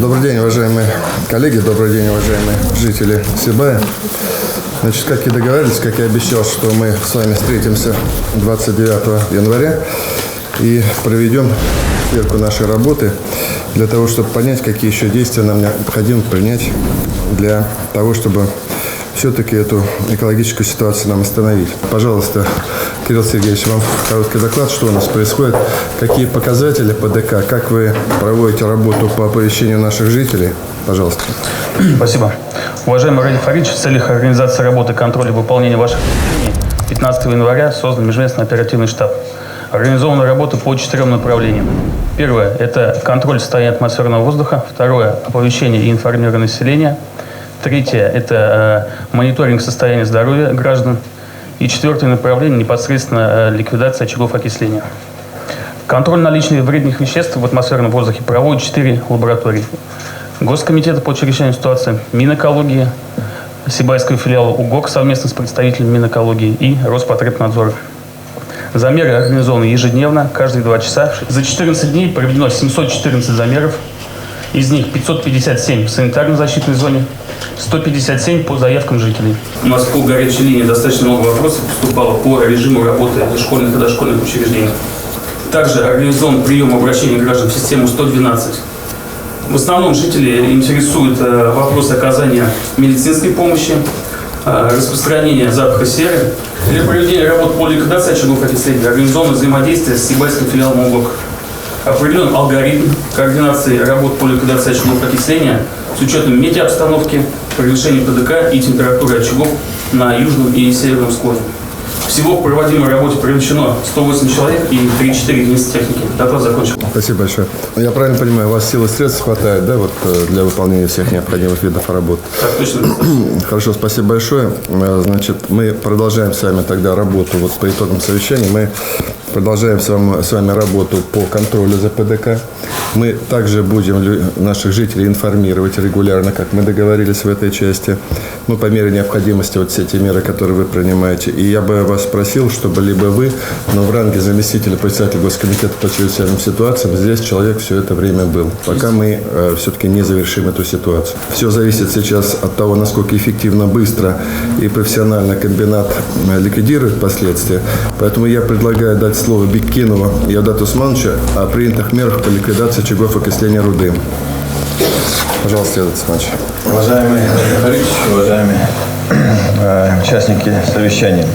Добрый день, уважаемые коллеги, добрый день, уважаемые жители Сибая. Значит, как и договорились, как и обещал, что мы с вами встретимся 29 января и проведем сверку нашей работы для того, чтобы понять, какие еще действия нам необходимо принять для того, чтобы все-таки эту экологическую ситуацию нам остановить. Пожалуйста, Кирилл Сергеевич, вам короткий доклад, что у нас происходит, какие показатели по ДК, как вы проводите работу по оповещению наших жителей. Пожалуйста. Спасибо. Уважаемый Ради Фаридович, в целях организации работы и контроля выполнения ваших поручений 15 января создан межведомственный оперативный штаб. Организована работа по 4 направлениям. Первое – это контроль состояния атмосферного воздуха. Второе – оповещение и информирование населения. Третье – это мониторинг состояния здоровья граждан. И четвертое направление – непосредственно ликвидация очагов окисления. Контроль наличия вредных веществ в атмосферном воздухе проводят 4 лаборатории. Госкомитета по чрезвычайной ситуации, Минэкологии, Сибайского филиала УГОК совместно с представителями Минэкологии и Роспотребнадзора. Замеры организованы ежедневно, каждые 2 часа. За 14 дней проведено 714 замеров. Из них 557 в санитарно-защитной зоне, 157 по заявкам жителей. У нас по горячей линии достаточно много вопросов поступало по режиму работы школьных и дошкольных учреждений. Также организован прием обращений граждан в систему 112. В основном жители интересуют вопрос оказания медицинской помощи, распространения запаха серы. Для проведения работ по ликвидации очагов окисления организовано взаимодействие с Сибайским филиалом УГОК. Определен алгоритм координации работ по ликвидации очагов окисления с учетом метеообстановки, превышения ПДК и температуры очагов на южном и северном склоне. Всего в проводимой работе привлечено 108 человек и 3-4 единицы техники. Доклад закончен. Спасибо большое. Я правильно понимаю, у вас сил и средств хватает, да, вот для выполнения всех необходимых видов работ? Так точно. Хорошо, спасибо большое. Значит, мы продолжаем с вами тогда работу вот по итогам совещания. Мы продолжаем с вами работу по контролю за ПДК. Мы также будем наших жителей информировать регулярно, как мы договорились в этой части. Ну, по мере необходимости вот все те меры, которые вы принимаете. И я бы вас просил, чтобы либо вы, но в ранге заместителя председателя Госкомитета по чрезвычайным ситуациям, здесь человек все это время был, пока мы все-таки не завершим эту ситуацию. Все зависит сейчас от того, насколько эффективно, быстро и профессионально комбинат ликвидирует последствия. Поэтому я предлагаю дать слово Беккинову Явдату Усмановичу о принятых мерах по ликвидации очагов окисления руды. Пожалуйста, Явдат Усманович. Уважаемый Харич, уважаемые участники совещания.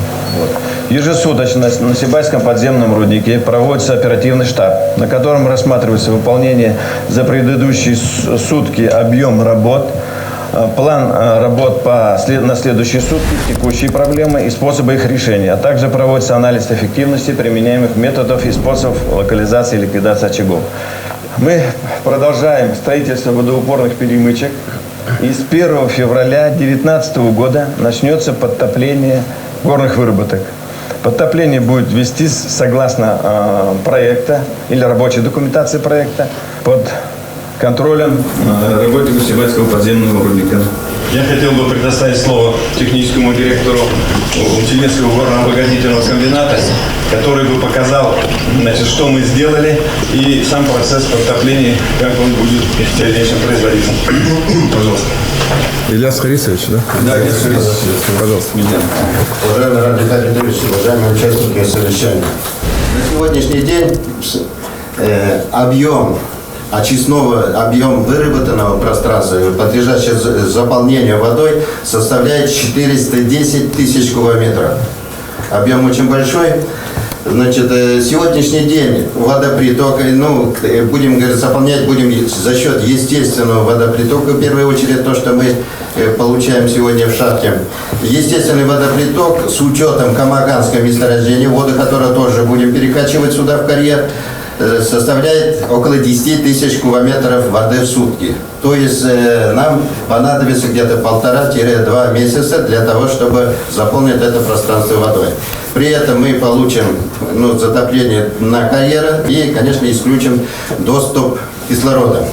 Ежесуточно на Сибайском подземном руднике проводится оперативный штаб, на котором рассматривается выполнение за предыдущие сутки объем работ, план работ на следующие сутки, текущие проблемы и способы их решения, а также проводится анализ эффективности применяемых методов и способов локализации и ликвидации очагов. Мы продолжаем строительство водоупорных перемычек, и с 1 февраля 2019 года начнется подтопление горных выработок. Подтопление будет вестись согласно проекта или рабочей документации проекта под контролем работников Сибайского подземного рудника. Я хотел бы предоставить слово техническому директору Тюменского горно-обогатительного комбината, который бы показал, значит, что мы сделали и сам процесс подтопления, как он будет в дальнейшем производиться. Пожалуйста. Ильяс Харисович, да? Да, Ильяс Харисович. Пожалуйста. Уважаемый Ради Фаридович, уважаемые участники совещания. На сегодняшний день объем выработанного пространства, подлежащего заполнению водой, составляет 410 тысяч кубометров. Объем очень большой. Значит, сегодняшний день водоприток, будем, говорить, заполнять будем за счет естественного водопритока, в первую очередь, то, что мы получаем сегодня в шахте. Естественный водоприток с учетом Камаганского месторождения, воду, которое тоже будем перекачивать сюда в карьер, составляет около 10 тысяч кубометров воды в сутки. То есть нам понадобится где-то 1,5-2 месяца для того, чтобы заполнить это пространство водой. При этом мы получим затопление на карьерах и, конечно, исключим доступ кислорода.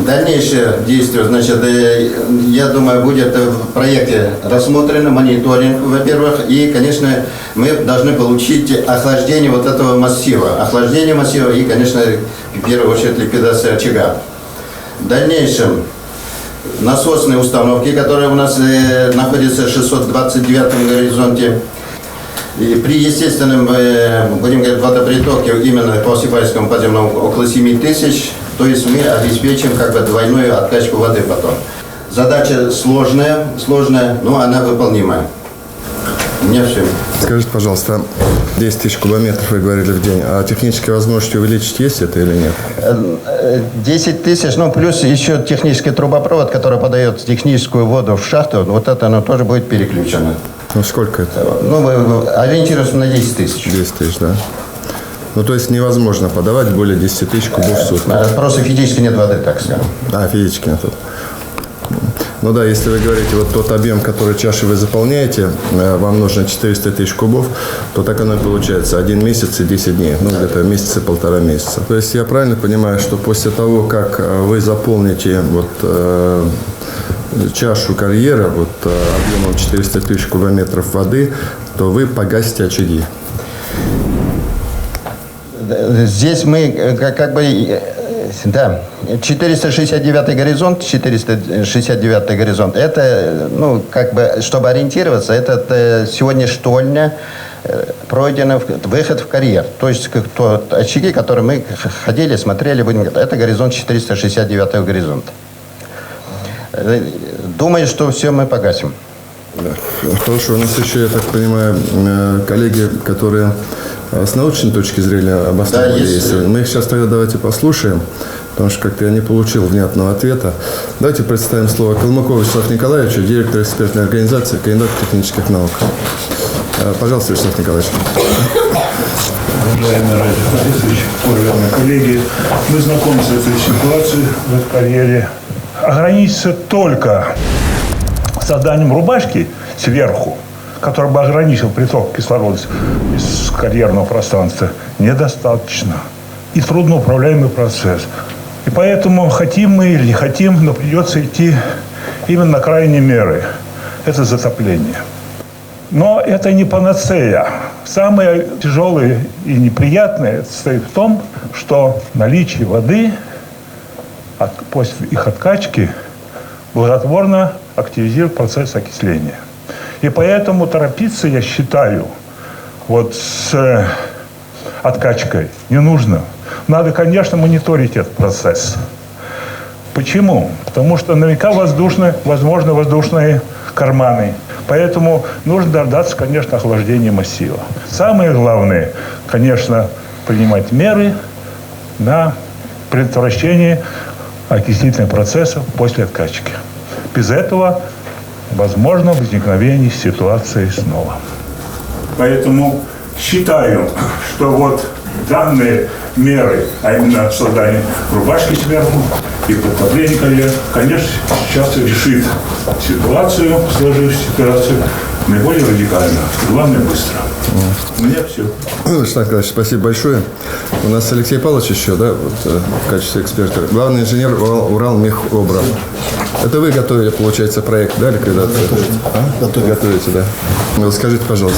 Дальнейшее действие, значит, я думаю, будет в проекте рассмотрено мониторинг, во-первых, и, конечно, мы должны получить охлаждение вот этого массива. Охлаждение массива и, конечно, в первую очередь ликвидация очага. В дальнейшем насосные установки, которые у нас находятся в 629 горизонте. И при естественном, будем говорить, водопритоке именно по Сибайскому подземному около 7 тысяч, то есть мы обеспечим как бы двойную откачку воды потом. Задача сложная, но она выполнимая. У меня все. Скажите, пожалуйста, 10 тысяч кубометров, вы говорили, в день, а технические возможности увеличить есть это или нет? 10 тысяч, ну плюс еще технический трубопровод, который подает техническую воду в шахту, вот это оно тоже будет переключено. Ну, сколько это? Ну, мы ориентируемся на 10 тысяч. 10 тысяч, да? Ну, то есть невозможно подавать более 10 тысяч кубов в сутки. Просто физически нет воды, так скажем. Физически нет. Ну да, если вы говорите, вот тот объем, который чашей вы заполняете, вам нужно 400 тысяч кубов, то так оно и получается. 1 месяц и 10 дней. Ну, где-то месяц и 1,5 месяца. То есть я правильно понимаю, что после того, как вы заполните вот чашу карьера вот объемом 400 тысяч кубометров воды, то вы погасите очаги? Здесь мы как бы... Да, 469 горизонт, это, ну, как бы, чтобы ориентироваться, это сегодня штольня пройдена, выход в карьер. То есть, очаги, которые мы ходили, смотрели, это горизонт 469 горизонта. Думаю, что все мы погасим. Да. Хорошо, у нас еще, я так понимаю, коллеги, которые с научной точки зрения обосновали. Да, мы их сейчас тогда давайте послушаем, потому что как-то я не получил внятного ответа. Давайте представим слово Калмыкову Вячеславу Николаевичу, директор экспертной организации, кандидат технических наук. Пожалуйста, Вячеслав Николаевич. Уважаемый Радий Борисович, уважаемые коллеги, мы знакомы с этой ситуацией в карьере. Ограничиться только созданием рубашки сверху, который бы ограничил приток кислорода из карьерного пространства, недостаточно. И трудноуправляемый процесс. И поэтому, хотим мы или не хотим, но придется идти именно на крайние меры. Это затопление. Но это не панацея. Самое тяжелое и неприятное состоит в том, что наличие воды после их откачки благотворно активизирует процесс окисления. И поэтому торопиться, я считаю, вот с откачкой не нужно. Надо, конечно, мониторить этот процесс. Почему? Потому что наверняка возможны воздушные карманы. Поэтому нужно дождаться, конечно, охлаждения массива. Самое главное, конечно, принимать меры на предотвращение окислительных процессов после откачки. Без этого возможно возникновение ситуации снова. Поэтому считаю, что вот данные меры, а именно создание рубашки сверху и подтопление карьер, конечно, сейчас решит ситуацию, сложившуюся ситуацию, наиболее радикально. Главное, быстро. У меня все. Вячеслав Николаевич, спасибо большое. У нас Алексей Павлович еще, да, вот, в качестве эксперта. Главный инженер Уралмехобра. Это вы готовили, получается, проект, да, ликвидации? Готовите, да. Вот скажите, пожалуйста,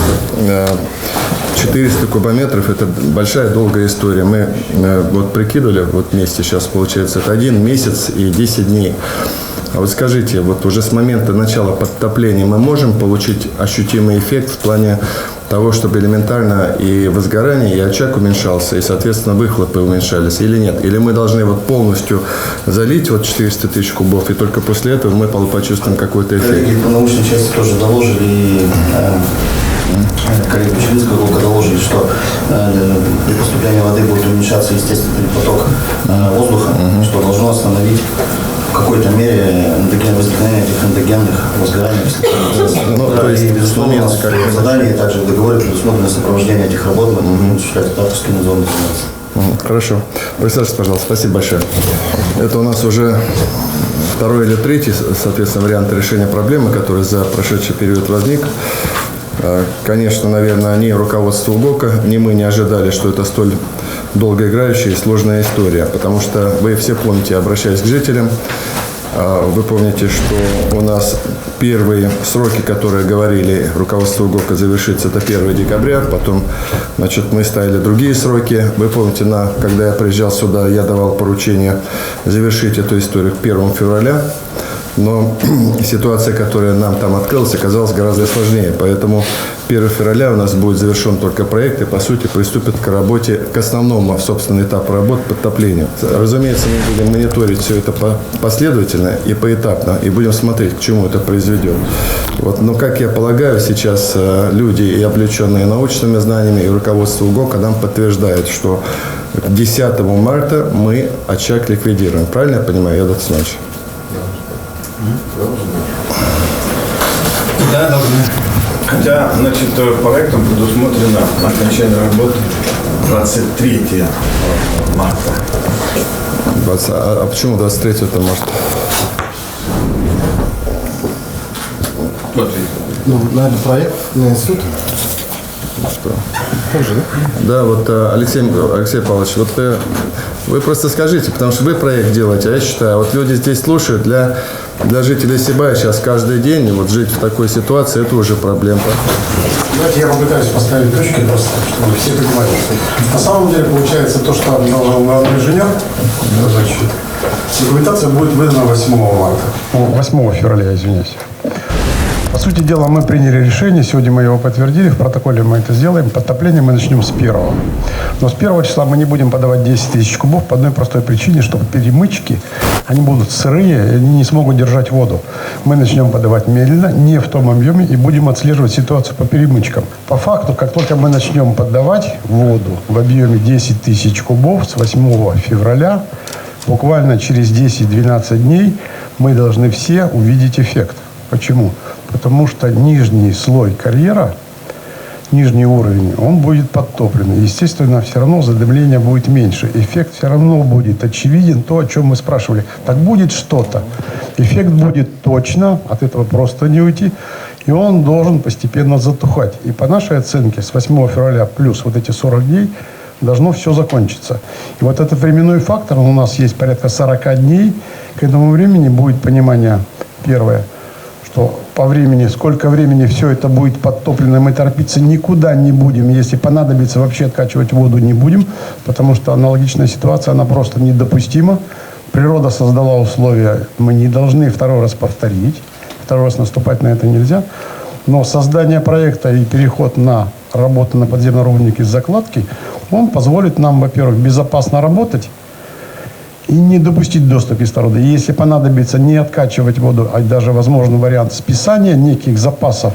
400 кубометров – это большая, долгая история. Мы вот прикидывали, вот вместе сейчас, получается, это 1 месяц и 10 дней. А вот скажите, вот уже с момента начала подтопления мы можем получить ощутимый эффект в плане того, чтобы элементарно и возгорание, и очаг уменьшался, и, соответственно, выхлопы уменьшались, или нет? Или мы должны вот полностью залить вот 400 тысяч кубов, и только после этого мы почувствуем какой-то эффект? Коллеги по научной части тоже доложили, коллеги Пчелинского доложили, что при поступлении воды будет уменьшаться естественный поток воздуха, что должно остановить в какой-то мере возникновение этих эндогенных возгораний. То есть, и, безусловно, у нас в задании также в договоре предусмотрено сопровождение этих работ, мы будем осуществлять этаповские надзорные операции. Хорошо. Присаживайтесь, пожалуйста. Спасибо большое. Это у нас уже второй или третий, соответственно, вариант решения проблемы, который за прошедший период возник. Конечно, наверное, ни руководство УГОКа, ни мы не ожидали, что это столь долгоиграющая и сложная история. Потому что вы все помните, обращаясь к жителям, Вы помните, что у нас первые сроки, которые говорили руководство ГОКа завершиться, это 1 декабря. Потом, значит, мы ставили другие сроки. Вы помните, когда я приезжал сюда, я давал поручение завершить эту историю к 1 февраля. Но ситуация, которая нам там открылась, оказалась гораздо сложнее. Поэтому 1 февраля у нас будет завершен только проект и, по сути, приступит к работе, к основному, собственно, этапу работы подтопления. Разумеется, мы будем мониторить все это последовательно и поэтапно, и будем смотреть, к чему это произведет. Вот. Но, как я полагаю, сейчас люди, и облеченные научными знаниями, и руководство ГОКа нам подтверждают, что к 10 марта мы очаг ликвидируем. Правильно я понимаю, Эдуард Александрович? Да, должны. Хотя, значит, проектом предусмотрено окончание работы 23 марта. А почему 23-го марта? Ну, на проект, на институт. Тоже, да? Да, вот Алексей Павлович, вот вы просто скажите, потому что вы проект делаете, а я считаю, вот люди здесь слушают, для жителей Сибая сейчас каждый день, вот жить в такой ситуации, это уже проблема. Давайте я попытаюсь поставить точки просто, чтобы все понимали, что на самом деле получается то, что должен инженер, документация будет выдана 8 марта. 8 февраля, извиняюсь. По сути дела, мы приняли решение, сегодня мы его подтвердили, в протоколе мы это сделаем, подтопление мы начнем с 1. Но с 1 числа мы не будем подавать 10 тысяч кубов по одной простой причине, что перемычки, они будут сырые, и они не смогут держать воду. Мы начнем подавать медленно, не в том объеме, и будем отслеживать ситуацию по перемычкам. По факту, как только мы начнем подавать воду в объеме 10 тысяч кубов с 8 февраля, буквально через 10-12 дней мы должны все увидеть эффект. Почему? Потому что нижний слой карьера, нижний уровень, он будет подтоплен. Естественно, все равно задымление будет меньше. Эффект все равно будет очевиден, то, о чем мы спрашивали. Так будет что-то. Эффект будет точно, от этого просто не уйти. И он должен постепенно затухать. И по нашей оценке, с 8 февраля плюс вот эти 40 дней, должно все закончиться. И вот этот временной фактор, у нас есть порядка 40 дней. К этому времени будет понимание первое, что по времени, сколько времени все это будет подтоплено, мы торопиться никуда не будем. Если понадобится, вообще откачивать воду не будем, потому что аналогичная ситуация, она просто недопустима. Природа создала условия, мы не должны второй раз повторить. Второй раз наступать на это нельзя. Но создание проекта и переход на работу на подземном руднике с закладки, он позволит нам, во-первых, безопасно работать, и не допустить доступ кислорода. И если понадобится не откачивать воду, а даже возможен вариант списания неких запасов,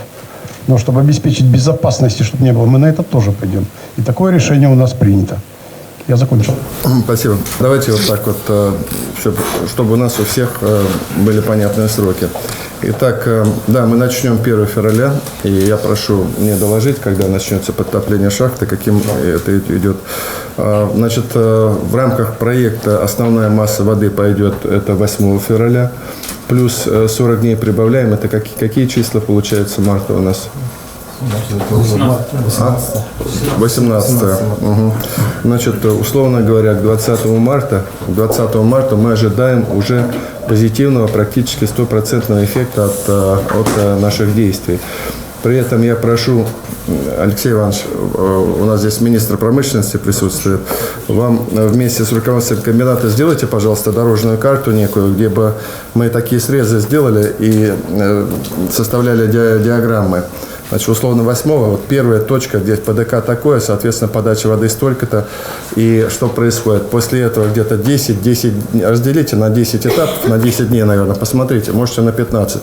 но чтобы обеспечить безопасность, чтобы не было, мы на это тоже пойдем. И такое решение у нас принято. Я закончил. Спасибо. Давайте вот так вот, чтобы у нас у всех были понятные сроки. Итак, да, мы начнем 1 февраля, и я прошу мне доложить, когда начнется подтопление шахты, каким это идет. Значит, в рамках проекта основная масса воды пойдет, это 8 февраля, плюс 40 дней прибавляем, это какие числа получается марта у нас? 18. Угу. Значит, условно говоря, к 20 марта мы ожидаем уже позитивного, практически 100% эффекта от наших действий. При этом я прошу, Алексей Иванович, у нас здесь министр промышленности присутствует, вам вместе с руководством комбината сделайте, пожалуйста, дорожную карту некую, где бы мы такие срезы сделали и составляли диаграммы. Значит, условно 8-го, вот первая точка, где ПДК такое, соответственно, подача воды столько-то. И что происходит? После этого где-то 10, разделите на 10 этапов, на 10 дней, наверное, посмотрите, можете на 15.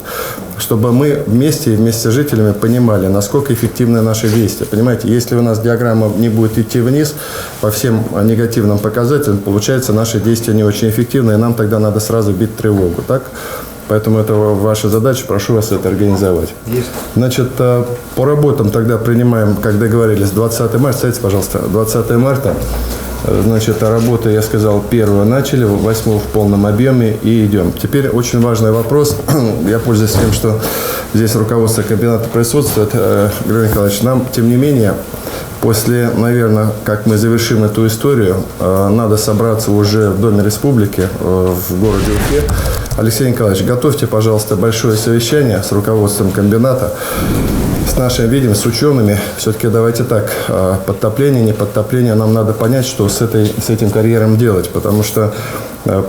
Чтобы мы вместе с жителями понимали, насколько эффективны наши действия. Понимаете, если у нас диаграмма не будет идти вниз по всем негативным показателям, получается, наши действия не очень эффективны, и нам тогда надо сразу бить тревогу, так? Поэтому это ваша задача, прошу вас это организовать. Значит, по работам тогда принимаем, как договорились, 20 марта, ставьте, пожалуйста, 20 марта. Значит, работы, я сказал, 1 начали, 8 в полном объеме и идем. Теперь очень важный вопрос. Я пользуюсь тем, что здесь руководство комбината присутствует. Григорий Николаевич, нам, тем не менее, После, наверное, как мы завершим эту историю, надо собраться уже в Доме Республики в городе Уфе. Алексей Николаевич, готовьте, пожалуйста, большое совещание с руководством комбината, с нашим видом, с учеными. Все-таки давайте так, подтопление, не подтопление, нам надо понять, что с этим карьером делать, потому что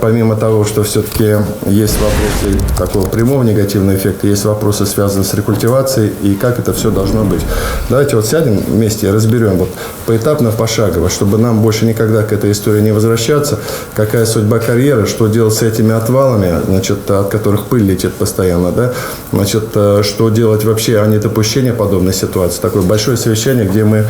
помимо того, что все-таки есть вопросы такого прямого негативного эффекта, есть вопросы, связанные с рекультивацией и как это все должно быть. Давайте вот сядем вместе и разберем вот поэтапно, пошагово, чтобы нам больше никогда к этой истории не возвращаться. Какая судьба карьеры, что делать с этими отвалами, значит, от которых пыль летит постоянно, да? Значит, что делать вообще о недопущении подобной ситуации. Такое большое совещание, где мы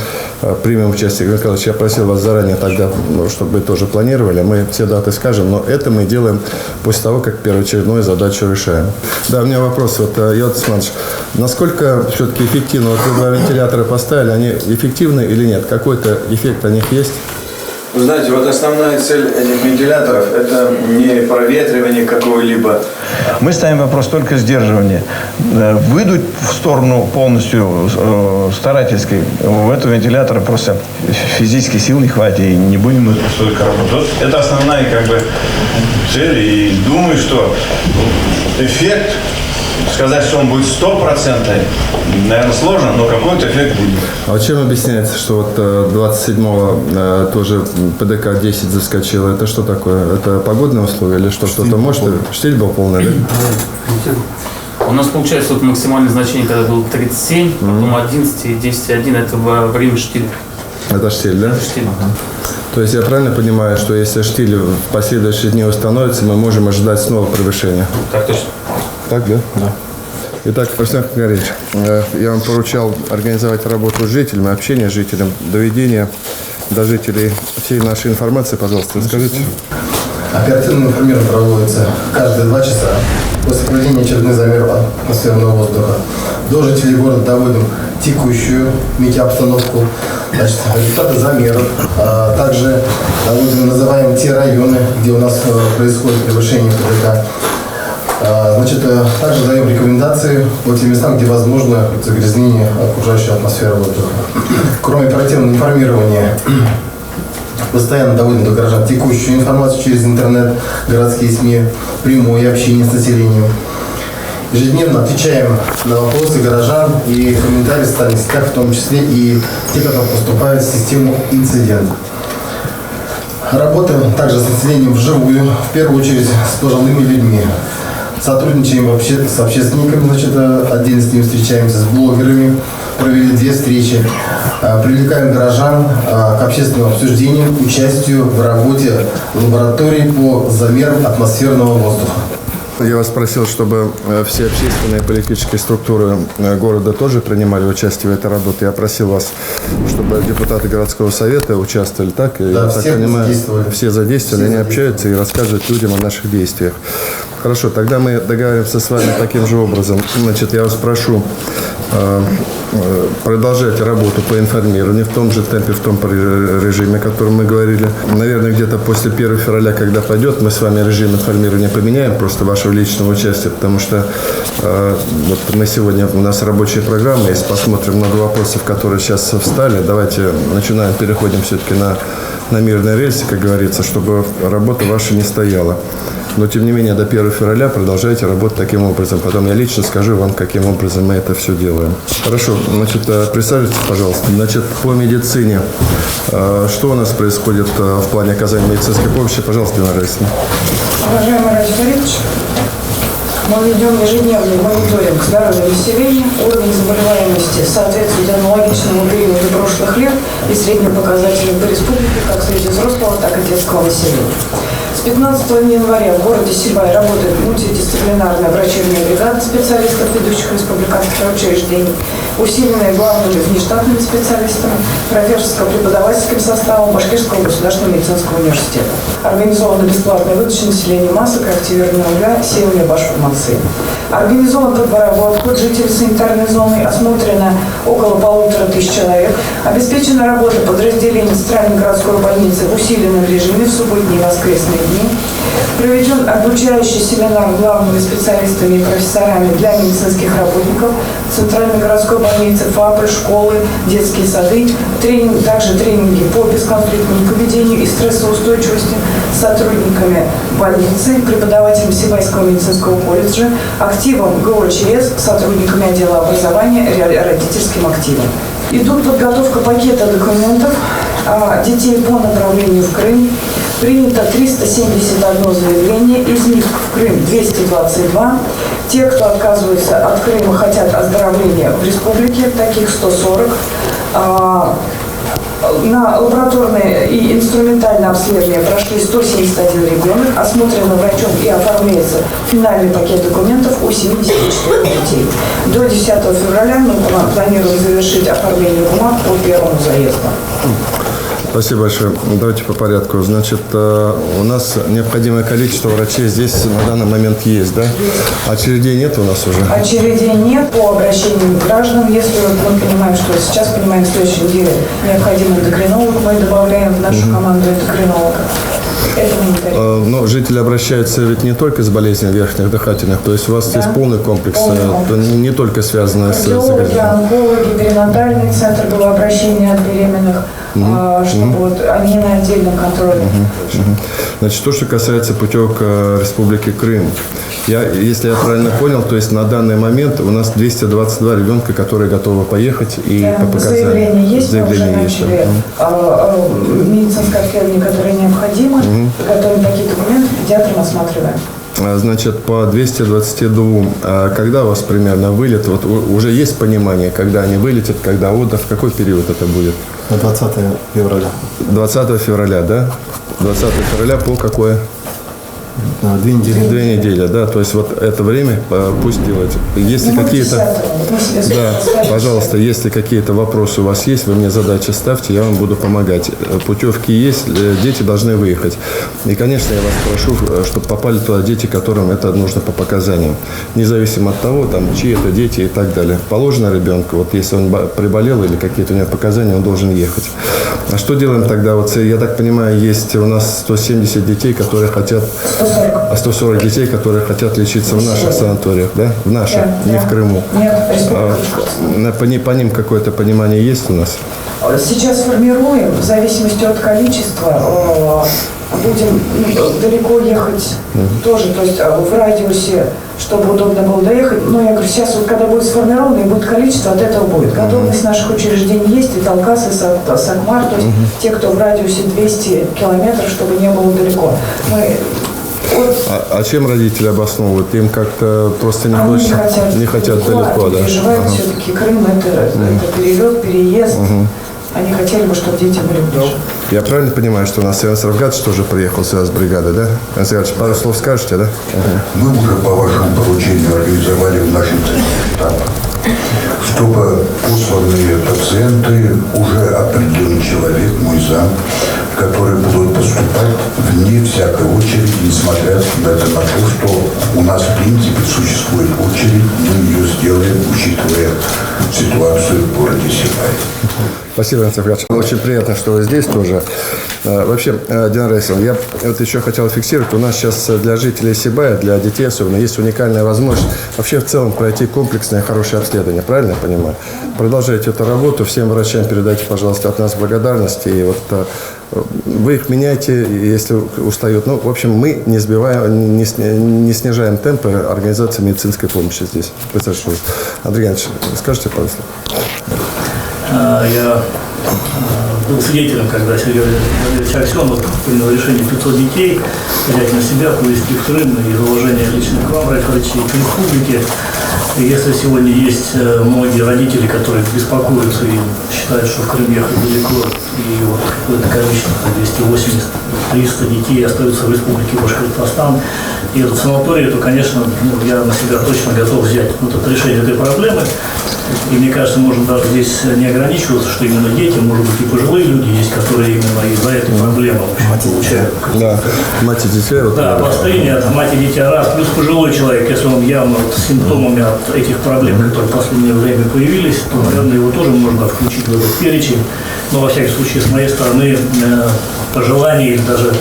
примем участие. Игорь Николаевич, я просил вас заранее тогда, чтобы вы тоже планировали. Мы все даты скажем, но это мы делаем после того, как первоочередную задачу решаем. Да, у меня вопрос. Вот, Йод Османович, насколько все-таки эффективно? Вот вы два вентилятора поставили, они эффективны или нет? Какой-то эффект о них есть? Вы знаете, вот основная цель этих вентиляторов – это не проветривание какого-либо. Мы ставим вопрос только сдерживания. Выдуть в сторону полностью старательской, в этого вентилятора просто физически сил не хватит, и не будем мы столько работать. Это основная как бы цель. И думаю, что эффект, сказать, что он будет 100%, наверное, сложно, но какой-то эффект будет. А чем объясняется, что вот 27-го тоже ПДК-10 заскочило? Это что такое? Это погодные условия или что? Что-то может? Штиль был полный, да? У нас получается вот максимальное значение, когда было 37, потом 11 и 10,1, это во время штиля. Это штиль, да? Это штиль. То есть я правильно понимаю, что если штиль в последующие дни установится, мы можем ожидать снова превышения? Так точно. Так, да? Да. Итак, Александр Григорьевич, я вам поручал организовать работу с жителями, общение с жителями, доведение до жителей всей нашей информации. Пожалуйста, расскажите. Оперативное информирование проводится каждые 2 часа после проведения очередных замеров атмосферного воздуха. До жителей города доводим текущую метеообстановку, значит, результаты замеров. Также доводим, называем те районы, где у нас происходит превышение ПДК. Значит, также даем рекомендации по тем местам, где возможно загрязнение окружающей атмосферы воздуха. Кроме оперативного информирования, постоянно доводим до горожан текущую информацию через интернет, городские СМИ, прямое общение с населением. Ежедневно отвечаем на вопросы горожан и комментарии в социальных сетях, в том числе и те, которые поступают в систему «Инцидент». Работаем также с населением вживую, в первую очередь с пожилыми людьми. Сотрудничаем вообще с общественниками, значит, отдельно с ними встречаемся, с блогерами, провели 2 встречи. Привлекаем горожан к общественному обсуждению, участию в работе лаборатории по замерам атмосферного воздуха. Я вас просил, чтобы все общественные и политические структуры города тоже принимали участие в этой работе. Я просил вас, чтобы депутаты городского совета участвовали, так? Да, я все так понимаю, задействовали. все задействовали, они общаются и рассказывают людям о наших действиях. Хорошо, тогда мы договариваемся с вами таким же образом. Значит, я вас прошу продолжать работу по информированию в том же темпе, в том режиме, о котором мы говорили. Наверное, где-то после 1 февраля, когда пойдет, мы с вами режим информирования поменяем, просто вашего личного участия, потому что вот мы сегодня, у нас рабочая программа, если посмотрим много вопросов, которые сейчас встали, давайте начинаем, переходим все-таки на мирные рельсы, как говорится, чтобы работа ваша не стояла. Но, тем не менее, до 1 февраля продолжайте работать таким образом. Потом я лично скажу вам, каким образом мы это все делаем. Хорошо. Значит, присаживайтесь, пожалуйста. Значит, по медицине. Что у нас происходит в плане оказания медицинской помощи? Пожалуйста, Дина Раисовна. Уважаемый Ради Фаридович, мы ведем ежедневный мониторинг здоровья населения, уровень заболеваемости соответствует аналогичному периоду прошлых лет и средним показателям по республике, как среди взрослого, так и детского населения. С 15 января в городе Сибай работает мультидисциплинарная врачебная бригада специалистов ведущих республиканских учреждений, усиленная главными внештатными специалистами, профессорско-преподавательским составом Башкирского государственного медицинского университета. Организована бесплатная выдача населению масок активированного угля силами Башформации. Организован подворовой обход жителей санитарной зоны, осмотрено около 1500 человек. Обеспечена работа подразделений Центральной городской больницы в усиленном режиме в субботние и воскресные дни. Проведен обучающий семинар главными специалистами и профессорами для медицинских работников Центральной городской больницы, ФАПы, школы, детские сады, также тренинги по бесконфликтному поведению и стрессоустойчивости с сотрудниками больницы, преподавателями Сибайского медицинского колледжа, активом ГОЧС, сотрудниками отдела образования, родительским активом. Идут подготовка пакета документов детей по направлению в Крым. Принято 371 заявление, из них в Крым 222. Те, кто отказывается от Крыма, хотят оздоровления в республике, таких 140. На лабораторное и инструментальное обследование прошли 171 ребенок, осмотрено врачом и оформляется финальный пакет документов у 74 детей. До 10 февраля мы планируем завершить оформление бумаг по первому заезду. Спасибо большое. Давайте по порядку. Значит, у нас необходимое количество врачей здесь на данный момент есть, да? Очередей нет у нас уже? Очередей нет по обращению к гражданам. Если мы понимаем, что сейчас понимаем, в следующей неделе необходим эндокринолог, мы добавляем в нашу команду эндокринолога. Но жители обращаются ведь не только с болезнью верхних дыхательных, то есть у вас есть полный комплекс, не только связанное с... Кардиологи, онкологи, перинатальный центр было обращение от беременных, чтобы вот они на отдельном контроле. Значит, то, что касается путевок Республики Крым. Если я правильно понял, то есть на данный момент у нас 222 ребенка, которые готовы поехать и по показаниям. Заявление есть, мы уже начали медицинское обследование, которое необходимо, готовим такие документы, педиатром осматриваем. Значит, по 222, когда у вас примерно вылет? Вот уже есть понимание, когда они вылетят, когда отдых, в какой период это будет? На 20 февраля. 20 февраля, да? 20 февраля по какое? 2 недели. 2 недели, да, то есть вот это время пусть делают. Если какие-то, да, пожалуйста, если какие-то вопросы у вас есть, вы мне задачи ставьте, я вам буду помогать. Путевки есть, дети должны выехать. И, конечно, я вас прошу, чтобы попали туда дети, которым это нужно по показаниям. Независимо от того, там, чьи это дети и так далее. Положено ребенку, вот если он приболел или какие-то у него показания, он должен ехать. А что делаем тогда? Вот, я так понимаю, есть у нас 170 детей, которые хотят... 140 детей, которые хотят лечиться в наших санаториях, да? В наших, не в Крыму. Нет, по ним какое-то понимание есть у нас? Сейчас формируем, в зависимости от количества, будем далеко ехать тоже, то есть в радиусе, чтобы удобно было доехать. Но я говорю, сейчас вот когда будет сформировано и будет количество, от этого будет. Готовность наших учреждений есть, и Талкас, и Сакмар, то есть те, кто в радиусе 200 километров, чтобы не было далеко. А чем родители обосновывают? Им как-то просто не хочется? Не хотят далеко, да? Переживают все-таки Крым, это перелет, переезд. Они хотели бы, чтобы дети были ближе. Я правильно понимаю, что у нас Иван Равгадович тоже приехал сюда с бригадой, да? Иван Равгадович, пару слов скажете, да? Мы уже по вашему поручению организовали в нашем центре штаб, чтобы посланные пациенты уже определенный человек, мой зам, которые будут поступать вне всякой очереди, несмотря даже на то, что у нас в принципе существует очередь, мы ее сделаем, учитывая ситуацию в городе Сибай. Спасибо, Иван Равгадович. Очень приятно, что вы здесь тоже. Вообще, Диана Раисовна, я вот еще хотел фиксировать, у нас сейчас для жителей Сибая, для детей особенно, есть уникальная возможность вообще в целом пройти комплексное хорошее обследование, правильно я понимаю? Продолжайте эту работу, всем врачам передайте, пожалуйста, от нас благодарность, и вот вы их меняйте, если устают. Ну, в общем, мы не сбиваем, не снижаем темпы организации медицинской помощи здесь. Андрей Иванович, скажите, пожалуйста. Я был свидетелем, когда Сергей Валерьевич Аксенов принял решение 500 детей взять на себя, повезти в Крым из уважения лично к вам, врачей, к республике. И если сегодня есть многие родители, которые беспокоятся и считают, что в Крым ехать далеко, и вот какое-то количество, 280-300 детей остаются в республике Башкортостан, и этот санаторий, то, конечно, я на себя точно готов взять это решение этой проблемы. И мне кажется, можно даже здесь не ограничиваться, что именно дети, может быть, и пожилые люди есть, которые именно из-за этой проблемы получают. Да, мать и дитя. Да, обострение от мать и дитя раз, плюс пожилой человек, если он явно с симптомами от этих проблем, которые в последнее время появились, то, наверное, его тоже можно включить в этот перечень. Но, во всяком случае, с моей стороны, пожелание или даже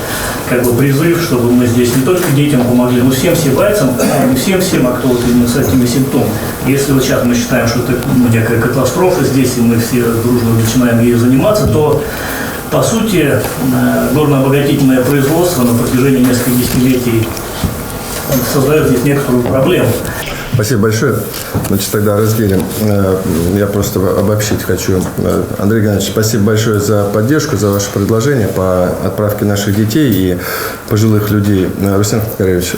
как бы призыв, чтобы мы здесь не только детям помогли, но всем сибайцам, не всем, а кто вот именно с этими симптомами. Если вот сейчас мы считаем, что это некая катастрофа здесь, и мы все дружно начинаем ею заниматься, то по сути горно-обогатительное производство на протяжении нескольких десятилетий создает здесь некоторую проблему. Спасибо большое. Значит, тогда разделим. Я просто обобщить хочу. Андрей Геннадьевич, спасибо большое за поддержку, за ваше предложение по отправке наших детей и пожилых людей. Рустем Карпович,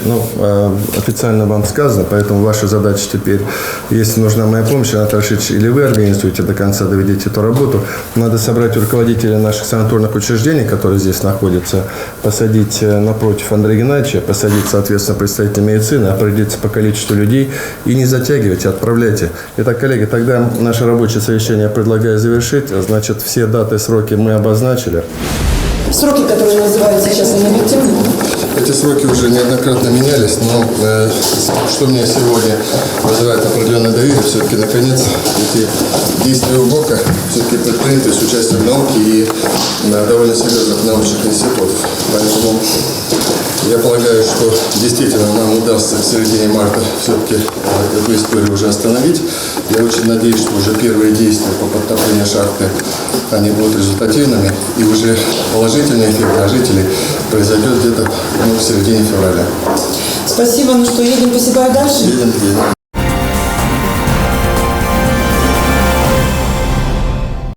официально вам сказано, поэтому ваша задача теперь, если нужна моя помощь, Анатолий Рашидович, или вы организуете до конца, доведите эту работу, надо собрать руководителей наших санаторных учреждений, которые здесь находятся, посадить напротив Андрея Геннадьевича, посадить, соответственно, представителей медицины, определиться по количеству людей, и не затягивайте, отправляйте. Итак, коллеги, тогда наше рабочее совещание я предлагаю завершить. Значит, все даты, сроки мы обозначили. Сроки, которые называют сейчас, они объективны? Эти сроки уже неоднократно менялись, но что мне сегодня вызывает определенное доверие, все-таки, наконец, эти действия УГОКа все-таки предприняты с участием науки и довольно серьезных научных институтов. Поэтому я полагаю, что действительно нам удастся в середине марта все-таки эту историю уже остановить. Я очень надеюсь, что уже первые действия по подтоплению шахты, они будут результативными, и уже положительный эффект на жителей произойдет где-то в середине февраля. Спасибо. Ну что, едем по Сибаю дальше? Едем.